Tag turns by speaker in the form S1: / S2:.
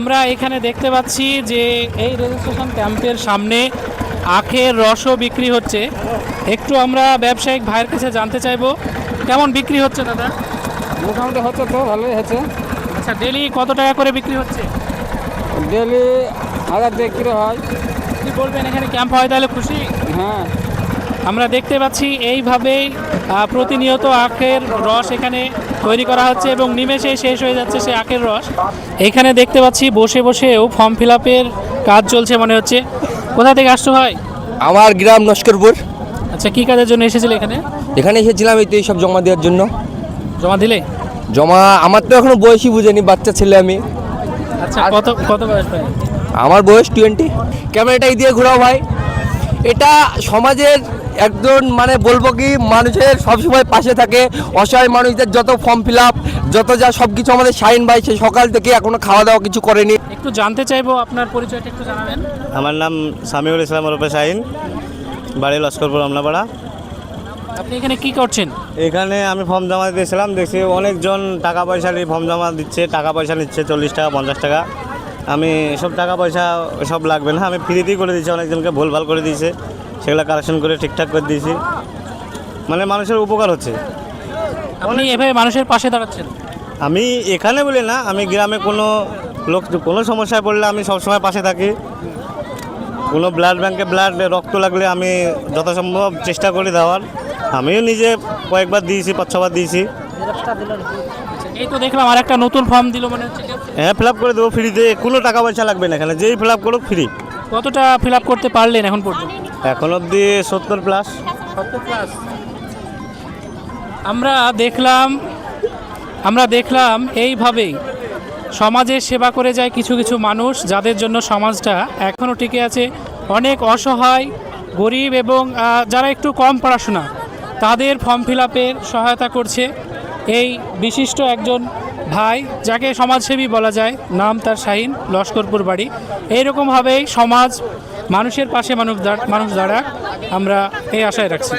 S1: আমরা এখানে দেখতে পাচ্ছি যে এই রেজিস্ট্রেশন ক্যাম্পের সামনে আখের রসও বিক্রি হচ্ছে। একটু আমরা ব্যবসায়িক ভাইয়ের কাছে জানতে চাইবো কেমন বিক্রি হচ্ছে দাদা।
S2: মোটামুটি হচ্ছে, তো ভালোই হচ্ছে।
S1: আচ্ছা, ডেলি কত টাকা করে বিক্রি হচ্ছে?
S2: ডেলি 1000 বিক্রি হয়।
S1: কি বলবেন, এখানে ক্যাম্প হয় তাহলে খুশি?
S2: হ্যাঁ,
S1: আমরা দেখতে পাচ্ছি এইভাবেই প্রতিনিয়ত আখের রস এখানে তৈরি করা হচ্ছে এবং নিমেষেই শেষ হয়ে যাচ্ছে সে আখের রস। এখানে দেখতে পাচ্ছি বসে বসেও ফর্ম ফিল আপের কাজ চলছে মনে হচ্ছে। কোথা থেকে আসছো ভাই?
S3: আমার গ্রাম নস্করপুর।
S1: আচ্ছা, কি কাজের জন্য এসেছিলে এখানে?
S3: এখানে এসেছিলাম এই তো এইসব জমা দেওয়ার জন্য।
S1: জমা দিলে?
S3: জমা আমার তো এখনো বয়সই বুঝেনি, বাচ্চা ছেলে আমি।
S1: আচ্ছা, কত কত বয়স ভাই?
S3: আমার বয়স 20। ক্যামেরাটা এই দিয়ে ঘোরাও ভাই। এটা সমাজের একজন মানে বলবো কি মানুষের সবসময় পাশে থাকে, অসহায় মানুষদের যত ফর্ম ফিল আপ যত যা সব কিছু আমাদের শাহিন ভাই সে সকাল থেকে এখনো খাওয়া দাওয়া কিছু করেনি।
S1: একটু জানতে চাইবো আপনার পরিচয়টা একটু জানাবেন।
S4: আমার নাম সামিউল ইসলাম ওরফে শাহিন, বাড়ি লস্করপুর আমলাপাড়া।
S1: আপনি এখানে কি করছেন?
S4: এখানে আমি ফর্ম জমা দিয়েছিলাম, দেখছি অনেকজন টাকা পয়সা নিয়ে ফর্ম জমা দিচ্ছে, টাকা পয়সা নিচ্ছে 40 টাকা 50 টাকা। আমি এসব টাকা পয়সা সব লাগবে না, আমি ফ্রিতেই করে দিয়েছি। অনেকজনকে ভুলভাল করে দিয়েছে, সেগুলো কারেকশন করে ঠিকঠাক করে দিয়েছি। মানে মানুষের উপকার হচ্ছে।
S1: আপনি এভাবে মানুষের পাশে দাঁড়াচ্ছেন?
S4: আমি এখানে বলি না, আমি গ্রামে কোনো লোক কোনো সমস্যায় পড়লে আমি সবসময় পাশে থাকি। কোনো ব্লাড ব্যাংকে রক্ত লাগলে আমি যথাসম্ভব চেষ্টা করি দেওয়ার। আমিও নিজে কয়েকবার দিয়েছি, 5-6 বার দিয়েছি।
S1: এই তো দেখলাম আর একটা নতুন ফর্ম দিল মনে হচ্ছে।
S4: হ্যাঁ, ফিল আপ করে দেবো ফ্রিতে, কোনো টাকা পয়সা লাগবে না এখানে, যেই ফিল আপ করুক ফ্রি।
S1: কতটা ফিল আপ করতে পারলেন এখন পর্যন্ত?
S4: এখন অবধি 70+।
S1: আমরা দেখলাম এইভাবেই সমাজের সেবা করে যায় কিছু কিছু মানুষ, যাদের জন্য সমাজটা এখনও টিকে আছে। অনেক অসহায়, গরিব এবং যারা একটু কম পড়াশোনা তাদের ফর্ম ফিল আপের সহায়তা করছে এই বিশিষ্ট একজন ভাই, যাকে সমাজসেবী বলা যায়। নাম তার শাহিন, লস্করপুর বাড়ি। এইরকমভাবেই সমাজ মানুষের পাশে মানুষ দাঁড়াক, আমরা এই আশায় রাখছি।